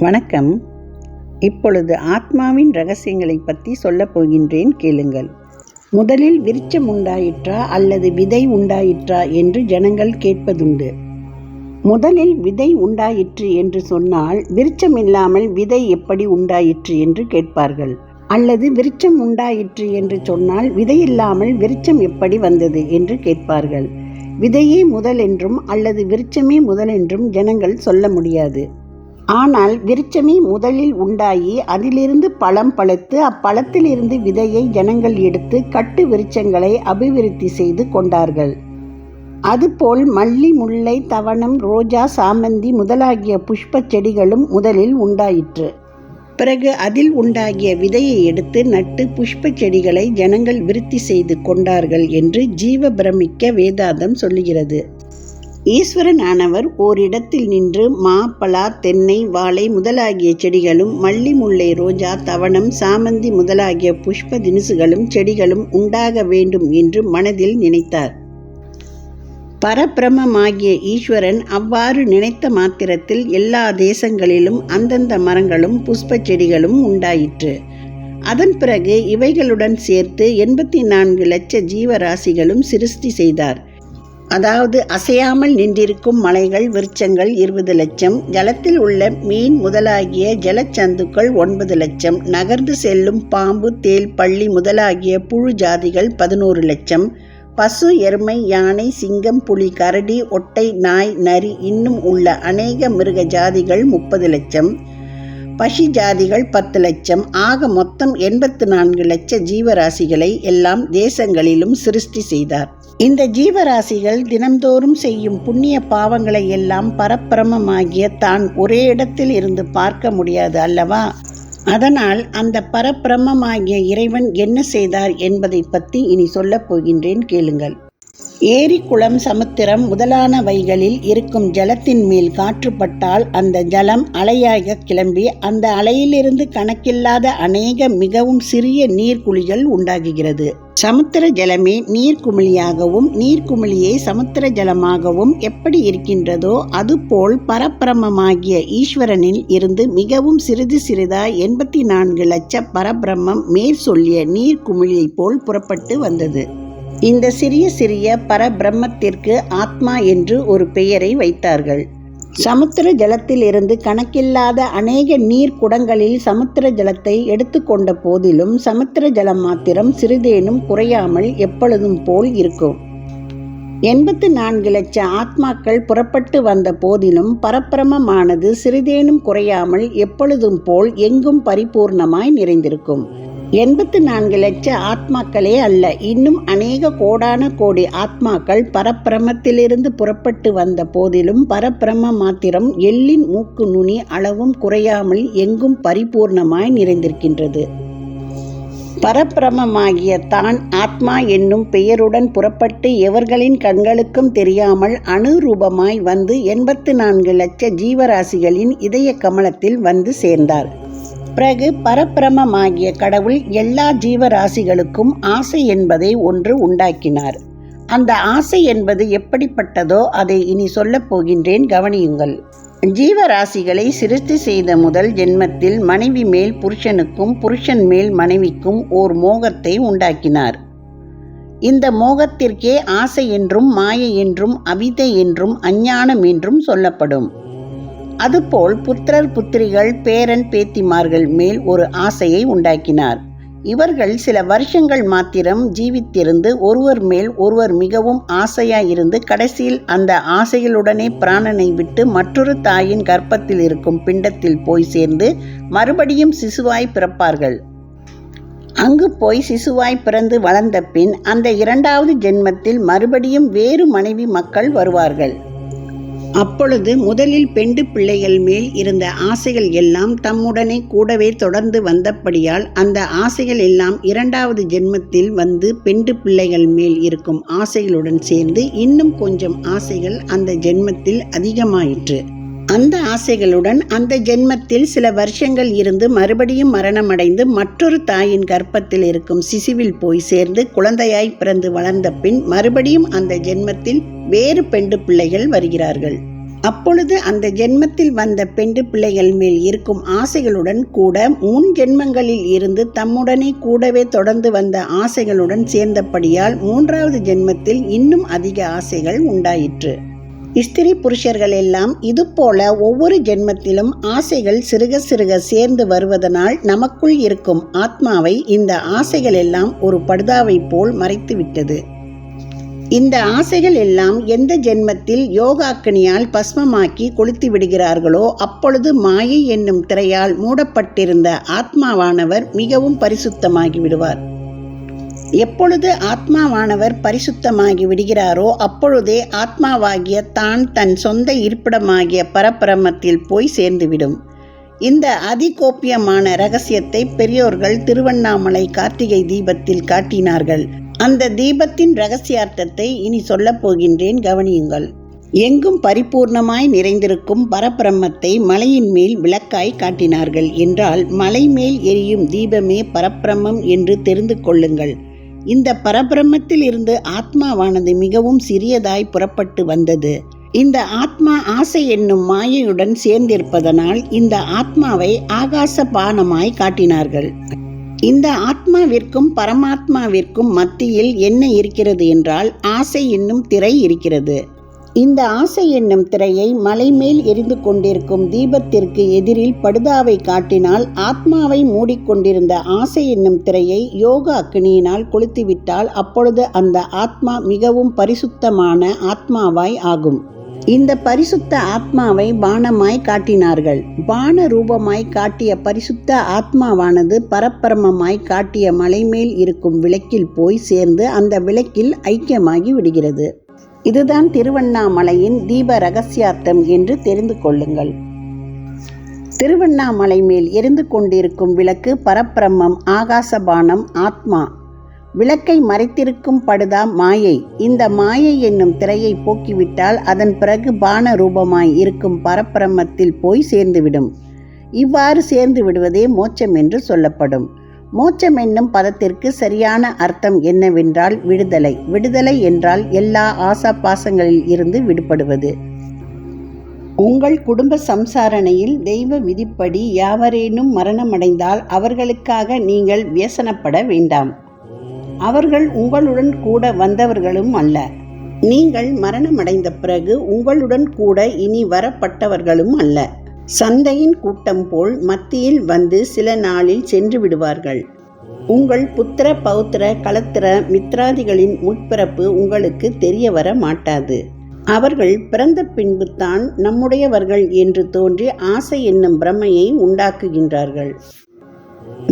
வணக்கம். இப்பொழுது ஆத்மாவின் ரகசியங்களை பற்றி சொல்லப் போகின்றேன், கேளுங்கள். முதலில் விருட்சம் உண்டாயிற்றா அல்லது விதை உண்டாயிற்றா என்று ஜனங்கள் கேட்பதுண்டு. முதலில் விதை உண்டாயிற்று என்று சொன்னால் விருட்சம் இல்லாமல் விதை எப்படி உண்டாயிற்று என்று கேட்பார்கள். அல்லது விருட்சம் உண்டாயிற்று என்று சொன்னால் விதையில்லாமல் விருட்சம் எப்படி வந்தது என்று கேட்பார்கள். விதையே முதல் என்றும் அல்லது விருட்சமே முதல் என்றும் ஜனங்கள் சொல்ல முடியாது. ஆனால் விருட்சமே முதலில் உண்டாகி அதிலிருந்து பழம் பழுத்து அப்பழத்திலிருந்து விதையை ஜனங்கள் எடுத்து கட்டு விருட்சங்களை அபிவிருத்தி செய்து கொண்டார்கள். அதுபோல் மல்லி, முல்லை, தவணம், ரோஜா, சாமந்தி முதலாகிய புஷ்ப செடிகளும் முதலில் உண்டாயிற்று. பிறகு அதில் உண்டாகிய விதையை எடுத்து நட்டு புஷ்ப செடிகளை ஜனங்கள் விருத்தி செய்து கொண்டார்கள் என்று ஜீவ பிரமிக்க வேதாந்தம் சொல்லுகிறது. ஈஸ்வரன் ஆனவர் ஓரிடத்தில் நின்று மா, பலா, தென்னை, வாழை முதலாகிய செடிகளும் மல்லி, முல்லை, ரோஜா, தவணம், சாமந்தி முதலாகிய புஷ்ப தினுசுகளும் செடிகளும் உண்டாக வேண்டும் என்று மனதில் நினைத்தார். பரபிரமமாகிய ஈஸ்வரன் அவ்வாறு நினைத்த மாத்திரத்தில் எல்லா தேசங்களிலும் அந்தந்த மரங்களும் புஷ்ப செடிகளும் உண்டாயிற்று. அதன் பிறகு இவைகளுடன் சேர்த்து 84 லட்ச ஜீவராசிகளும் சிருஷ்டி செய்தார். அதாவது அசையாமல் நின்றிருக்கும் மலைகள், விருட்சங்கள் 20 லட்சம், ஜலத்தில் உள்ள மீன் முதலாகிய ஜலச்சந்துக்கள் 9 லட்சம், நகர்ந்து செல்லும் பாம்பு, தேல், பள்ளி முதலாகிய புழு ஜாதிகள் 11 லட்சம், பசு, எருமை, யானை, சிங்கம், புலி, கரடி, ஒட்டை, நாய், நரி இன்னும் உள்ள அநேக மிருக ஜாதிகள் 30 லட்சம், பசி ஜாதிகள் 10 லட்சம், ஆக மொத்தம் 84 லட்ச ஜீவராசிகளை எல்லாம் தேசங்களிலும் சிருஷ்டி செய்தார். இந்த ஜீவராசிகள் தினம்தோறும் செய்யும் புண்ணிய பாவங்களை எல்லாம் பரப்பிரமமாகிய தான் ஒரே இடத்தில் இருந்து பார்க்க முடியாது அல்லவா? அதனால் அந்த பரப்பிரமமாகிய இறைவன் என்ன செய்தார் என்பதை பற்றி இனி சொல்லப் போகின்றேன், கேளுங்கள். ஏரி, குளம், சமுத்திரம் முதலானவைகளில் இருக்கும் ஜலத்தின் மேல் காற்றுப்பட்டால் அந்த ஜலம் அலையாக கிளம்பி அந்த அலையிலிருந்து கணக்கில்லாத அநேக மிகவும் சிறிய நீர்க்குழிகள் உண்டாகுகிறது. சமுத்திர ஜலமே நீர்க்குமிழியாகவும் நீர்க்குமிழியே சமுத்திர ஜலமாகவும் எப்படி இருக்கின்றதோ அதுபோல் பரபிரமமாகிய ஈஸ்வரனில் இருந்து மிகவும் சிறிது சிறிதாய் 84 லட்ச பரபிரம்மம் மேற் சொல்லிய நீர்க்குமிழியை போல் புறப்பட்டு வந்தது. இந்த சிறிய சிறிய பரபிரம்மத்திற்கு ஆத்மா என்று ஒரு பெயரை வைத்தார்கள். சமுத்திர ஜலத்தில் இருந்து கணக்கில்லாத அநேக நீர் குடங்களில் சமுத்திர ஜலத்தை எடுத்துக்கொண்ட போதிலும் சமுத்திர ஜலம் மாத்திரம் சிறிதேனும் குறையாமல் எப்பொழுதும் போல் இருக்கும். 84 லட்ச ஆத்மாக்கள் புறப்பட்டு வந்த போதிலும் பரபிரமமானது சிறிதேனும் குறையாமல் எப்பொழுதும் போல் எங்கும் பரிபூர்ணமாய் நிறைந்திருக்கும். 84 லட்ச ஆத்மாக்களே அல்ல, இன்னும் அநேக கோடான கோடி ஆத்மாக்கள் பரப்பிரமத்திலிருந்து புறப்பட்டு வந்த போதிலும் பரப்பிரம மாத்திரம் எள்ளின் மூக்கு நுனி அளவும் குறையாமல் எங்கும் பரிபூர்ணமாய் நிறைந்திருக்கின்றது. பரப்பிரமமாகிய தான் ஆத்மா என்னும் பெயருடன் புறப்பட்டு எவர்களின் கண்களுக்கும் தெரியாமல் அணுரூபமாய் வந்து 84 லட்ச ஜீவராசிகளின் இதய கமலத்தில் வந்து சேர்ந்தார். பிறகு பரபிரமமாகிய கடவுள் எல்லா ஜீவராசிகளுக்கும் ஆசை என்பதை ஒன்று உண்டாக்கினார். அந்த ஆசை என்பது எப்படிப்பட்டதோ அதை இனி சொல்லப் போகின்றேன், கவனியுங்கள். ஜீவராசிகளை சிருஷ்டி செய்த முதல் ஜென்மத்தில் மனைவி மேல் புருஷனுக்கும் புருஷன் மேல் மனைவிக்கும் ஓர் மோகத்தை உண்டாக்கினார். இந்த மோகத்திற்கே ஆசை என்றும் மாயை என்றும் அவிதை என்றும் அஞ்ஞானம் என்றும் சொல்லப்படும். அதுபோல் புத்திரர், புத்திரிகள், பேரன், பேத்திமார்கள் மேல் ஒரு ஆசையை உண்டாக்கினார். இவர்கள் சில வருஷங்கள் மாத்திரம் ஜீவித்திருந்து ஒருவர் மேல் ஒருவர் மிகவும் ஆசையாயிருந்து கடைசியில் அந்த ஆசைகளுடனே பிராணனை விட்டு மற்றொரு தாயின் கர்ப்பத்தில் இருக்கும் பிண்டத்தில் போய் சேர்ந்து மறுபடியும் சிசுவாய் பிறப்பார்கள். அங்கு போய் சிசுவாய் பிறந்து வளர்ந்த பின் அந்த 2வது ஜென்மத்தில் மறுபடியும் வேறு மனைவி மக்கள் வருவார்கள். அப்பொழுது முதலில் பெண்டு பிள்ளைகள் மேல் இருந்த ஆசைகள் எல்லாம் தம்முடனே கூடவே தொடர்ந்து வந்தபடியால் அந்த ஆசைகள் எல்லாம் 2வது ஜென்மத்தில் வந்து பெண்டு பிள்ளைகள் மேல் இருக்கும் ஆசைகளுடன் சேர்ந்து இன்னும் கொஞ்சம் ஆசைகள் அந்த ஜென்மத்தில் அதிகமாயிற்று. அந்த ஆசைகளுடன் அந்த ஜென்மத்தில் சில வருஷங்கள் இருந்து மறுபடியும் மரணமடைந்து மற்றொரு தாயின் கர்ப்பத்தில் இருக்கும் சிசுவில் போய் சேர்ந்து குழந்தையாய் பிறந்து வளர்ந்த பின் மறுபடியும் அந்த ஜென்மத்தில் வேறு பெண்டு பிள்ளைகள் வருகிறார்கள். அப்பொழுது அந்த ஜென்மத்தில் வந்த பெண்டு பிள்ளைகள் மேல் இருக்கும் ஆசைகளுடன் கூட முன் ஜென்மங்களில் இருந்து தம்முடனே கூடவே தொடர்ந்து வந்த ஆசைகளுடன் சேர்ந்தபடியால் மூன்றாவது ஜென்மத்தில் இன்னும் அதிக ஆசைகள் உண்டாயிற்று. ஸ்திரீ புருஷர்கள் எல்லாம் இதுபோல ஒவ்வொரு ஜென்மத்திலும் ஆசைகள் சிறுக சிறுக சேர்ந்து வருவதனால் நமக்குள் இருக்கும் ஆத்மாவை இந்த ஆசைகள் எல்லாம் ஒரு படுதாவை போல் மறைத்து விட்டது. இந்த ஆசைகள் எல்லாம் எந்த ஜென்மத்தில் யோகாக்கினியால் பஸ்மமாக்கி கொளுத்தி விடுகிறார்களோ அப்பொழுது மாயை என்னும் திரையால் மூடப்பட்டிருந்த ஆத்மாவானவர் மிகவும் பரிசுத்தமாகி விடுவார். எப்பொழுது ஆத்மாவானவர் பரிசுத்தமாகி விடுகிறாரோ அப்பொழுதே ஆத்மாவாகிய தான் தன் சொந்த இருப்பிடமாகிய பரபிரமத்தில் போய் சேர்ந்துவிடும். இந்த அதிகோப்பியமான இரகசியத்தை பெரியோர்கள் திருவண்ணாமலை கார்த்திகை தீபத்தில் காட்டினார்கள். அந்த தீபத்தின் இரகசியார்த்தத்தை இனி சொல்லப் போகின்றேன், கவனியுங்கள். எங்கும் பரிபூர்ணமாய் நிறைந்திருக்கும் பரபிரம்மத்தை மலையின் மேல் விளக்காய் காட்டினார்கள் என்றால் மலை மேல் எரியும் தீபமே பரபிரம்மம் என்று தெரிந்து கொள்ளுங்கள். இந்த பரபிரம்மத்தில் இருந்து ஆத்மாவானது மிகவும் சிறியதாய் புறப்பட்டு வந்தது. இந்த ஆத்மா ஆசை என்னும் மாயையுடன் சேர்ந்திருப்பதனால் இந்த ஆத்மாவை ஆகாச பானமாய் காட்டினார்கள். இந்த ஆத்மாவிற்கும் பரமாத்மாவிற்கும் மத்தியில் என்ன இருக்கிறது என்றால் ஆசை என்னும் திரை இருக்கிறது. இந்த ஆசை என்னும் திரையை மலை மேல் எரிந்து கொண்டிருக்கும் தீபத்திற்கு எதிரில் படுதாவை காட்டினால் ஆத்மாவை மூடிக்கொண்டிருந்த ஆசை என்னும் திரையை யோக அக்னியினால் கொளுத்திவிட்டால் அப்பொழுது அந்த ஆத்மா மிகவும் பரிசுத்தமான ஆத்மாவாய் ஆகும். இந்த பரிசுத்த ஆத்மாவை பானமாய் காட்டினார்கள். பான ரூபமாய் காட்டிய பரிசுத்த ஆத்மாவானது பரபிரமமாய் காட்டிய மலை மேல் இருக்கும் விளக்கில் போய் சேர்ந்து அந்த விளக்கில் ஐக்கியமாகி விடுகிறது. இதுதான் திருவண்ணாமலையின் தீப ரகசியார்த்தம் என்று தெரிந்து கொள்ளுங்கள். திருவண்ணாமலை மேல் எரிந்து கொண்டிருக்கும் விளக்கு பரபிரம்மம், ஆகாசபானம் ஆத்மா. விளக்கை மறைத்திருக்கும் படுதா மாயை. இந்த மாயை என்னும் திரையை போக்கிவிட்டால் அதன் பிறகு பான ரூபமாய் இருக்கும் பரபிரம்மத்தில் போய் சேர்ந்துவிடும். இவ்வாறு சேர்ந்து விடுவதே மோட்சம் என்று சொல்லப்படும். மோட்சம் என்னும் பதத்திற்கு சரியான அர்த்தம் என்னவென்றால் விடுதலை. விடுதலை என்றால் எல்லா ஆசாபாசங்களில் இருந்து விடுபடுவது. உங்கள் குடும்ப சம்சாரணையில் தெய்வ விதிப்படி யாவரேனும் மரணமடைந்தால் அவர்களுக்காக நீங்கள் வியசனப்பட வேண்டாம். அவர்கள் உங்களுடன் கூட வந்தவர்களும் அல்ல. நீங்கள் மரணமடைந்த பிறகு உங்களுடன் கூட இனி வரப்பட்டவர்களும் அல்ல. சந்தையின் கூட்டம் போல் மத்தியில் வந்து சில நாளில் சென்று விடுவார்கள். உங்கள் புத்திர பௌத்திர களத்திர மித்ராதிகளின் முற்பிறப்பு உங்களுக்கு தெரிய வர மாட்டாது. அவர்கள் பிறந்த பின்பு தான் நம்முடையவர்கள் என்று தோன்றி ஆசை என்னும் பிரமையை உண்டாக்குகின்றார்கள்.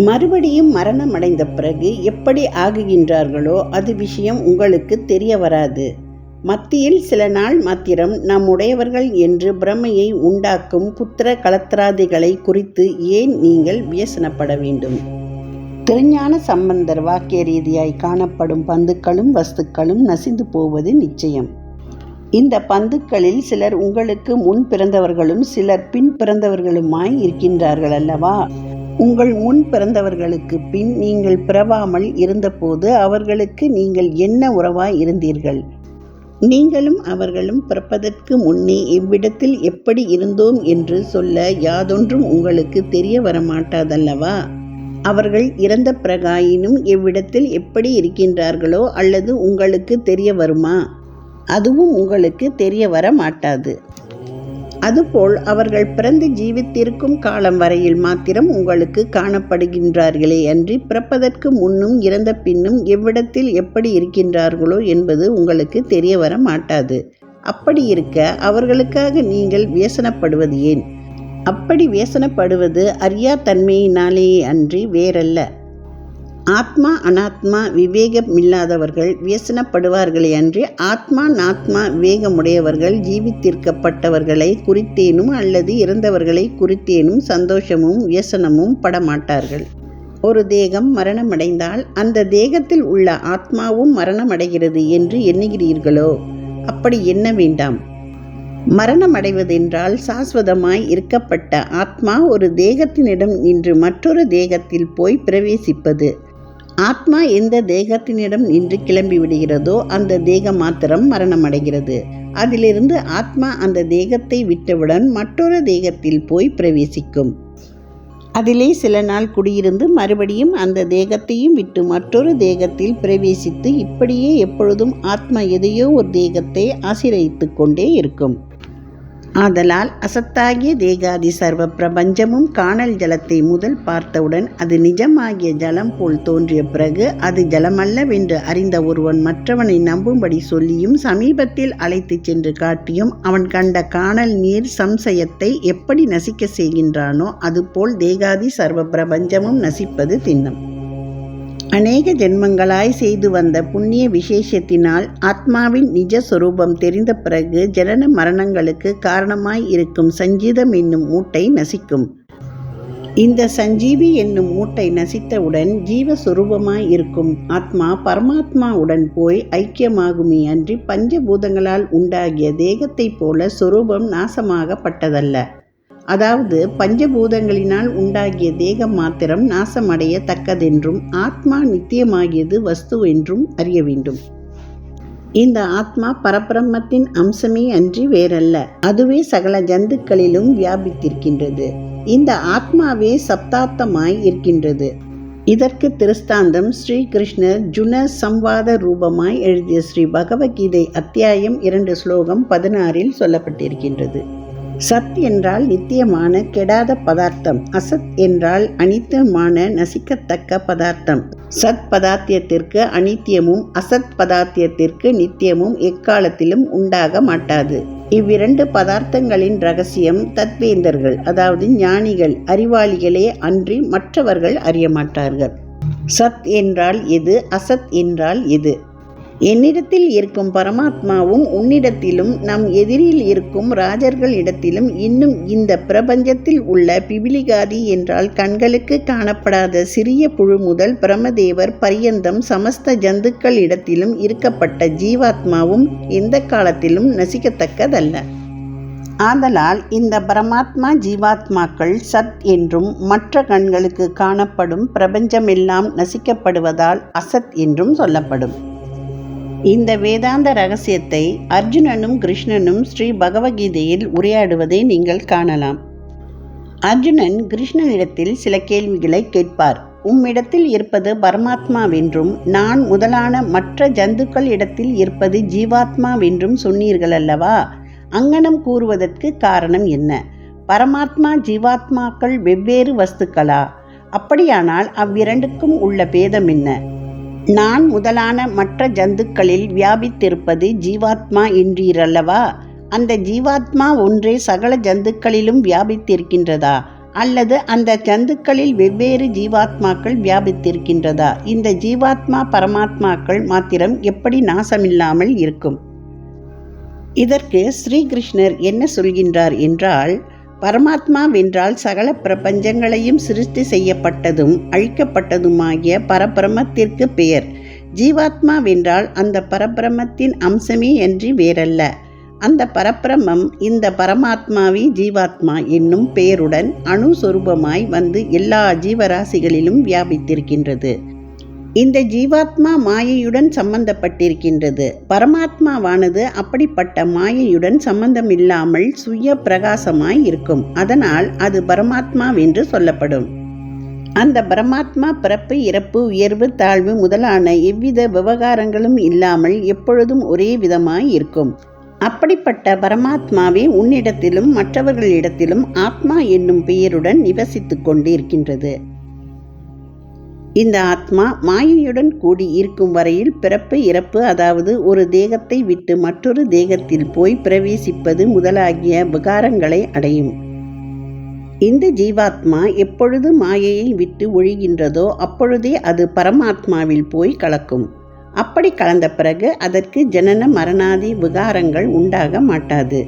மறுபடியும் மரணமடைந்த பிறகு எப்படி ஆகுகின்றார்களோ அது விஷயம் உங்களுக்கு தெரிய வராது. மத்தியில் சில நாள் மாத்திரம் நம்முடையவர்கள் என்று பிரமையை உண்டாக்கும் புத்திர களத்திராதிகளை குறித்து ஏன் நீங்கள் வியசனப்பட வேண்டும்? திருஞான சம்பந்தர் வாக்கிய ரீதியாய் காணப்படும் பந்துக்களும் வஸ்துக்களும் நசிந்து போவது நிச்சயம். இந்த பந்துக்களில் சிலர் உங்களுக்கு முன் பிறந்தவர்களும் சிலர் பின் பிறந்தவர்களுமாய் இருக்கின்றார்கள் அல்லவா? உங்கள் முன் பிறந்தவர்களுக்கு பின் நீங்கள் பிறவாமல் இருந்தபோது அவர்களுக்கு நீங்கள் என்ன உறவாய் இருந்தீர்கள்? நீங்களும் அவர்களும் பிறப்பதற்கு முன்னே இவ்விடத்தில் எப்படி இருந்தோம் என்று சொல்ல யாதொன்றும் உங்களுக்கு தெரிய வரமாட்டாதல்லவா? அவர்கள் இறந்த பிறகாயினும் எவ்விடத்தில் எப்படி இருக்கின்றார்களோ அல்லது உங்களுக்கு தெரிய வருமா? அதுவும் உங்களுக்கு தெரிய வர மாட்டாது. அதுபோல் அவர்கள் பிறந்து ஜீவித்திருக்கும் காலம் வரையில் மாத்திரம் உங்களுக்கு காணப்படுகின்றார்களே அன்றி பிறப்பதற்கு முன்னும் இறந்த பின்னும் எவ்விடத்தில் எப்படி இருக்கின்றார்களோ என்பது உங்களுக்கு தெரிய வர மாட்டாது. அப்படி இருக்க அவர்களுக்காக நீங்கள் வியசனப்படுவது ஏன்? அப்படி வியசனப்படுவது அறியா தன்மையினாலேயே அன்றி வேறல்ல. ஆத்மா அனாத்மா விவேகமில்லாதவர்கள் வியசனப்படுவார்களே அன்றி ஆத்மா நாத்மா விவேகமுடையவர்கள் ஜீவித்திருக்கப்பட்டவர்களை குறித்தேனும் அல்லது இறந்தவர்களை குறித்தேனும் சந்தோஷமும் வியசனமும் படமாட்டார்கள். ஒரு தேகம் மரணமடைந்தால் அந்த தேகத்தில் உள்ள ஆத்மாவும் மரணமடைகிறது என்று எண்ணுகிறீர்களோ? அப்படி எண்ண வேண்டாம். மரணம் அடைவதென்றால் சாஸ்வதமாய் இருக்கப்பட்ட ஆத்மா ஒரு தேகத்தினிடம் நின்று மற்றொரு தேகத்தில் போய் பிரவேசிப்பது. ஆத்மா எந்த தேகத்தினிடம் நின்று கிளம்பி விடுகிறதோ அந்த தேகம் மாத்திரம் மரணமடைகிறது. அதிலிருந்து ஆத்மா அந்த தேகத்தை விட்டவுடன் மற்றொரு தேகத்தில் போய் பிரவேசிக்கும். அதிலே சில நாள் குடியிருந்து மறுபடியும் அந்த தேகத்தையும் விட்டு மற்றொரு தேகத்தில் பிரவேசித்து இப்படியே எப்பொழுதும் ஆத்மா எதையோ ஒரு தேகத்தை ஆசிரயித்து கொண்டே இருக்கும். ஆதலால் அசத்தாகிய தேகாதி சர்வ பிரபஞ்சமும் காணல் ஜலத்தை முதல் பார்த்தவுடன் அது நிஜமாகிய ஜலம் போல் தோன்றிய பிறகு அது ஜலமல்லவென்று அறிந்த ஒருவன் மற்றவனை நம்பும்படி சொல்லியும் சமீபத்தில் அழைத்து சென்று காட்டியும் அவன் கண்ட காணல் நீர் சம்சயத்தை எப்படி நசிக்க செய்கின்றானோ அதுபோல் தேகாதி சர்வ பிரபஞ்சமும் நசிப்பது திண்ணம். அநேக ஜென்மங்களாய் செய்து வந்த புண்ணிய விசேஷத்தினால் ஆத்மாவின் நிஜ சொரூபம் தெரிந்த பிறகு ஜனன மரணங்களுக்கு காரணமாய் இருக்கும் சஞ்சீதம் என்னும் மூட்டை நசிக்கும். இந்த சஞ்சீவி என்னும் மூட்டை நசித்தவுடன் ஜீவஸ்வரூபமாய் இருக்கும் ஆத்மா பரமாத்மாவுடன் போய் ஐக்கியமாகுமே அன்றி பஞ்சபூதங்களால் உண்டாகிய தேகத்தைப் போல சொரூபம் நாசமாகப்பட்டதல்ல. அதாவது பஞ்சபூதங்களினால் உண்டாகிய தேகம் மாத்திரம் நாசமடைய தக்கதென்றும் ஆத்மா நித்தியமாகியது வஸ்துவென்றும் அறிய வேண்டும். இந்த ஆத்மா பரபிரம்மத்தின் அம்சமே அன்றி வேறல்ல. அதுவே சகல ஜந்துக்களிலும் வியாபித்திருக்கின்றது. இந்த ஆத்மாவே சப்தார்த்தமாய் இருக்கின்றது. இதற்கு திருஷ்டாந்தம் ஸ்ரீகிருஷ்ணர் ஜுன சம்வாத ரூபமாய் எழுதிய ஸ்ரீ பகவத்கீதை அத்தியாயம் 2 ஸ்லோகம் 16 சொல்லப்பட்டிருக்கின்றது. சத் என்றால் நித்தியமான கெடாத பதார்த்தம், அசத் என்றால் அனித்தியமான நசிக்கத்தக்க பதார்த்தம். சத் பதார்த்தத்திற்கு அனித்தியமும் அசத் பதார்த்தத்திற்கு நித்தியமும் எக்காலத்திலும் உண்டாக மாட்டாது. இவ்விரண்டு பதார்த்தங்களின் ரகசியம் தத்வேந்தர்கள், அதாவது ஞானிகள், அறிவாளிகளே அன்றி மற்றவர்கள் அறிய மாட்டார்கள். சத் என்றால் எது, அசத் என்றால் எது? என்னிடத்தில் இருக்கும் பரமாத்மாவும் உன்னிடத்திலும் நம் எதிரில் இருக்கும் ராஜர்கள் இடத்திலும் இன்னும் இந்த பிரபஞ்சத்தில் உள்ள பிபிலிகாதி என்றால் கண்களுக்கு காணப்படாத சிறிய புழு முதல் பிரமதேவர் பரியந்தம் சமஸ்த ஜந்துக்கள் இடத்திலும் இருக்கப்பட்ட ஜீவாத்மாவும் எந்த காலத்திலும் நசிக்கத்தக்கதல்ல. ஆதலால் இந்த பரமாத்மா ஜீவாத்மாக்கள் சத் என்றும் மற்ற கண்களுக்கு காணப்படும் பிரபஞ்சமெல்லாம் நசிக்கப்படுவதால் அசத் என்றும் சொல்லப்படும். இந்த வேதாந்த ரகசியத்தை அர்ஜுனனும் கிருஷ்ணனும் ஸ்ரீ பகவத்கீதையில் உரையாடுவதை நீங்கள் காணலாம். அர்ஜுனன் கிருஷ்ணனிடத்தில் சில கேள்விகளை கேட்பார். உம்மிடத்தில் இருப்பது பரமாத்மாவென்றும் நான் முதலான மற்ற ஜந்துக்கள் இடத்தில் இருப்பது ஜீவாத்மாவென்றும் சொன்னீர்கள் அல்லவா? அங்ஙனம் கூறுவதற்கு காரணம் என்ன? பரமாத்மா ஜீவாத்மாக்கள் வெவ்வேறு வஸ்துக்களா? அப்படியானால் அவ்விரண்டுக்கும் உள்ள பேதம் என்ன? நான் முதலான மற்ற ஜந்துக்களில் வியாபித்திருப்பது ஜீவாத்மா என்றீரல்லவா? அந்த ஜீவாத்மா ஒன்றே சகல ஜந்துக்களிலும் வியாபித்திருக்கின்றதா? அல்லது அந்த ஜந்துக்களில் வெவ்வேறு ஜீவாத்மாக்கள் வியாபித்திருக்கின்றதா? இந்த ஜீவாத்மா பரமாத்மாக்கள் மாத்திரம் எப்படி நாசமில்லாமல் இருக்கும்? இதற்கு ஸ்ரீகிருஷ்ணர் என்ன சொல்கின்றார் என்றால், பரமாத்மாவென்றால் சகல பிரபஞ்சங்களையும் சிருஷ்டி செய்யப்பட்டதும் அழிக்கப்பட்டதுமாகிய பரபிரமத்திற்கு பெயர். ஜீவாத்மாவென்றால் அந்த பரபிரமத்தின் அம்சமே அன்றி வேறல்ல. அந்த பரபிரமம் இந்த பரமாத்மாவே ஜீவாத்மா என்னும் பெயருடன் அணுஸ்வரூபமாய் வந்து எல்லா ஜீவராசிகளிலும் வியாபித்திருக்கின்றது. இந்த ஜீவாத்மா மாயையுடன் சம்பந்தப்பட்டிருக்கின்றது. பரமாத்மாவானது அப்படிப்பட்ட மாயையுடன் சம்பந்தமில்லாமல் சுய பிரகாசமாய் இருக்கும். அதனால் அது பரமாத்மாவென்று சொல்லப்படும். அந்த பரமாத்மா பிறப்பு, இறப்பு, உயர்வு, தாழ்வு முதலான எவ்வித விவகாரங்களும் இல்லாமல் எப்பொழுதும் ஒரே விதமாய் இருக்கும். அப்படிப்பட்ட பரமாத்மாவே உன்னிடத்திலும் மற்றவர்களிடத்திலும் ஆத்மா என்னும் பெயருடன் நிவசித்து கொண்டிருக்கின்றது. இந்த ஆத்மா மாயையுடன் கூடி இருக்கும் வரையில் பிறப்பு, இறப்பு, அதாவது ஒரு தேகத்தை விட்டு மற்றொரு தேகத்தில் போய் பிரவேசிப்பது முதலாகிய விகாரங்களை அடையும். இந்த ஜீவாத்மா எப்பொழுது மாயையை விட்டு ஒழிகின்றதோ அப்பொழுதே அது பரமாத்மாவில் போய் கலக்கும். அப்படி கலந்த பிறகு அதற்கு ஜனன மரணாதி விகாரங்கள் உண்டாக மாட்டாது.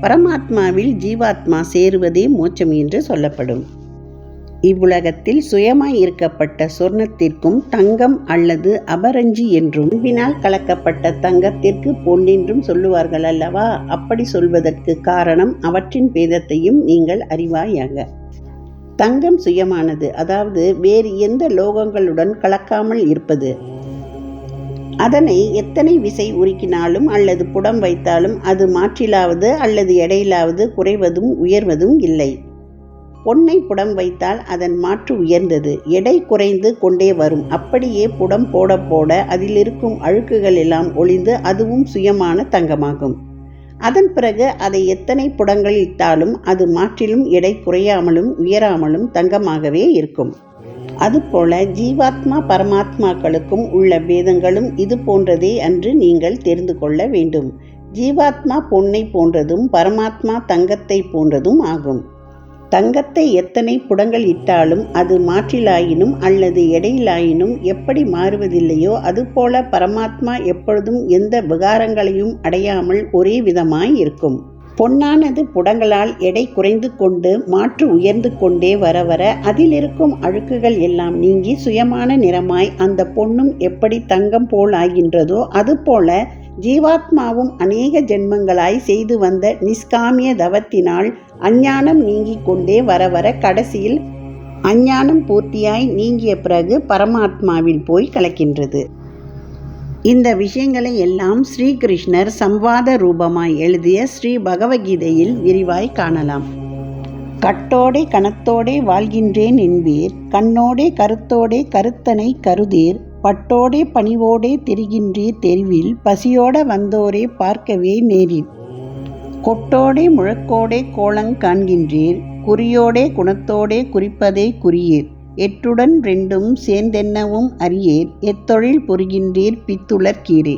பரமாத்மாவில் ஜீவாத்மா சேருவதே மோட்சம் என்று சொல்லப்படும். இவ்வுலகத்தில் சுயமாய் இருக்கப்பட்ட சொர்ணத்திற்கும் தங்கம் அல்லது அபரஞ்சி என்றும் பின்னால் கலக்கப்பட்ட தங்கத்திற்கு பொன்னென்றும் சொல்லுவார்கள் அல்லவா? அப்படி சொல்வதற்கு காரணம் அவற்றின் பேதத்தையும் நீங்கள் அறிவாயாக. தங்கம் சுயமானது, அதாவது வேறு எந்த லோகங்களுடன் கலக்காமல் இருப்பது. அதனை எத்தனை விசை உருக்கினாலும் அல்லது புடம் வைத்தாலும் அது மாற்றிலாவது அல்லது எடையிலாவது குறைவதும் உயர்வதும் இல்லை. பொன்னை புடம் வைத்தால் அதன் மாற்று உயர்ந்தது, எடை குறைந்து கொண்டே வரும். அப்படியே புடம் போட போட அதிலிருக்கும் அழுக்குகள் எல்லாம் ஒளிந்து அதுவும் சுயமான தங்கமாகும். அதன் பிறகு அதை எத்தனை புடங்கள் இட்டாலும் அது மாற்றிலும் எடை குறையாமலும் உயராமலும் தங்கமாகவே இருக்கும். அதுபோல ஜீவாத்மா பரமாத்மாக்களுக்கும் உள்ள பேதங்களும் இது போன்றதே அன்று நீங்கள் தெரிந்து கொள்ள வேண்டும். ஜீவாத்மா பொன்னை போன்றதும் பரமாத்மா தங்கத்தை போன்றதும் ஆகும். தங்கத்தை எத்தனை புடங்கள் இட்டாலும் அது மாற்றிலாயினும் அல்லது எடையிலாயினும் எப்படி மாறுவதில்லையோ அதுபோல பரமாத்மா எப்பொழுதும் எந்த விகாரங்களையும் அடையாமல் ஒரே விதமாய் இருக்கும். பொன்னானது புடங்களால் எடை குறைந்து கொண்டு மாற்று உயர்ந்து கொண்டே வர வர அதில் இருக்கும் அழுக்குகள் எல்லாம் நீங்கி சுயமான நிறமாய் அந்த பொன்னும் எப்படி தங்கம் போல் ஆகின்றதோ அதுபோல ஜீவாத்மாவும் அநேக ஜென்மங்களாய் செய்து வந்த நிஷ்காமிய தவத்தினால் அஞ்ஞானம் நீங்கிக் கொண்டே வர வர கடைசியில் அஞ்ஞானம் பூர்த்தியாய் நீங்கிய பிறகு பரமாத்மாவில் போய் கலக்கின்றது. இந்த விஷயங்களை எல்லாம் ஸ்ரீகிருஷ்ணர் சம்வாத ரூபமாய் எழுதிய ஸ்ரீ பகவத்கீதையில் விரிவாய் காணலாம். கட்டோடே கணத்தோடே வாழ்கின்றேன் என்பீர், கண்ணோடே கருத்தோடே கருத்தனை கருதீர், பட்டோடே பணிவோடே திரிகின்றீர் தெருவில், பசியோட வந்தோரே பார்க்கவே நேரில், கொட்டோடே முழக்கோடே கோலங் காண்கின்றீர், குறியோடே குணத்தோடே குறிப்பதே குறியீர், எட்டுடன் ரெண்டும் சேர்ந்தென்னவும் அறியேர், எத்தொழில் புரிகின்றீர் பித்துளர்கீரே.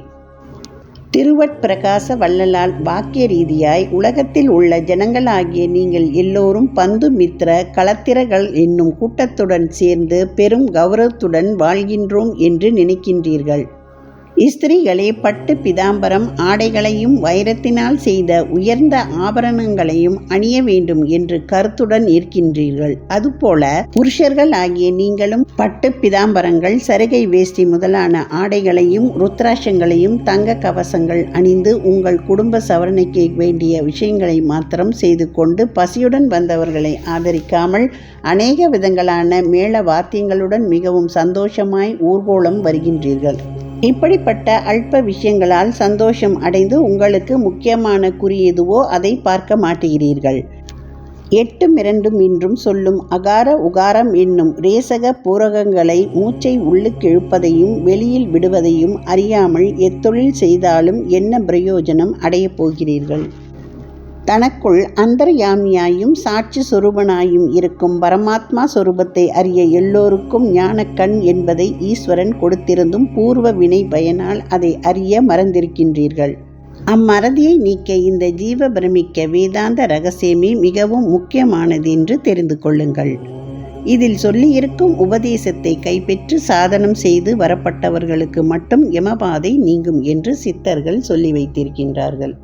திருவட்பிரகாச வள்ளலால் வாக்கிய ரீதியாய் உலகத்தில் உள்ள ஜனங்களாகிய நீங்கள் எல்லோரும் பந்து மித்திர களத்திரர்கள் என்னும் கூட்டத்துடன் சேர்ந்து பெரும் கௌரவத்துடன் வாழ்கின்றோம் என்று நினைக்கின்றீர்கள். ஸ்திரீகளே பட்டு பிதாம்பரம் ஆடைகளையும் வைரத்தினால் செய்த உயர்ந்த ஆபரணங்களையும் அணிய வேண்டும் என்று கருத்துடன் இருக்கின்றீர்கள். அதுபோல புருஷர்கள் ஆகிய நீங்களும் பட்டு பிதாம்பரங்கள் சருகை வேஷ்டி முதலான ஆடைகளையும் ருத்ராட்சங்களையும் தங்க கவசங்கள் அணிந்து உங்கள் குடும்ப சவரணைக்கு வேண்டிய விஷயங்களை மாத்திரம் செய்து கொண்டு பசியுடன் வந்தவர்களை ஆதரிக்காமல் அநேக விதங்களான மேள வாத்தியங்களுடன் மிகவும் சந்தோஷமாய் ஊர்வலம் வருகின்றீர்கள். இப்படிப்பட்ட அல்ப விஷயங்களால் சந்தோஷம் அடைந்து உங்களுக்கு முக்கியமான குறி எதுவோ அதை பார்க்க மாட்டுகிறீர்கள். எட்டும் இரண்டும் என்றும் சொல்லும் அகார உகாரம் என்னும் ரேசக பூரகங்களை மூச்சை உள்ளுக்கு இழுப்பதையும் வெளியில் விடுவதையும் அறியாமல் எத்தொழில் செய்தாலும் என்ன பிரயோஜனம் அடையப் போகிறீர்கள்? தனக்குள் அந்தர்யாமியாயும் சாட்சி சொரூபனாயும் இருக்கும் பரமாத்மா சொரூபத்தை அறிய எல்லோருக்கும் ஞானக்கண் என்பதை ஈஸ்வரன் கொடுத்திருந்தும் பூர்வ வினை பயனால் அதை அறிய மறந்திருக்கின்றீர்கள். அம்மறதியை நீக்க இந்த ஜீவ பிரமிக்க வேதாந்த ரகசியமே மிகவும் முக்கியமானது என்று தெரிந்து கொள்ளுங்கள். இதில் சொல்லியிருக்கும் உபதேசத்தை கைப்பற்றி சாதனம் செய்து வரப்பட்டவர்களுக்கு மட்டும் யமபாதை நீங்கும் என்று சித்தர்கள் சொல்லி வைத்திருக்கின்றார்கள்.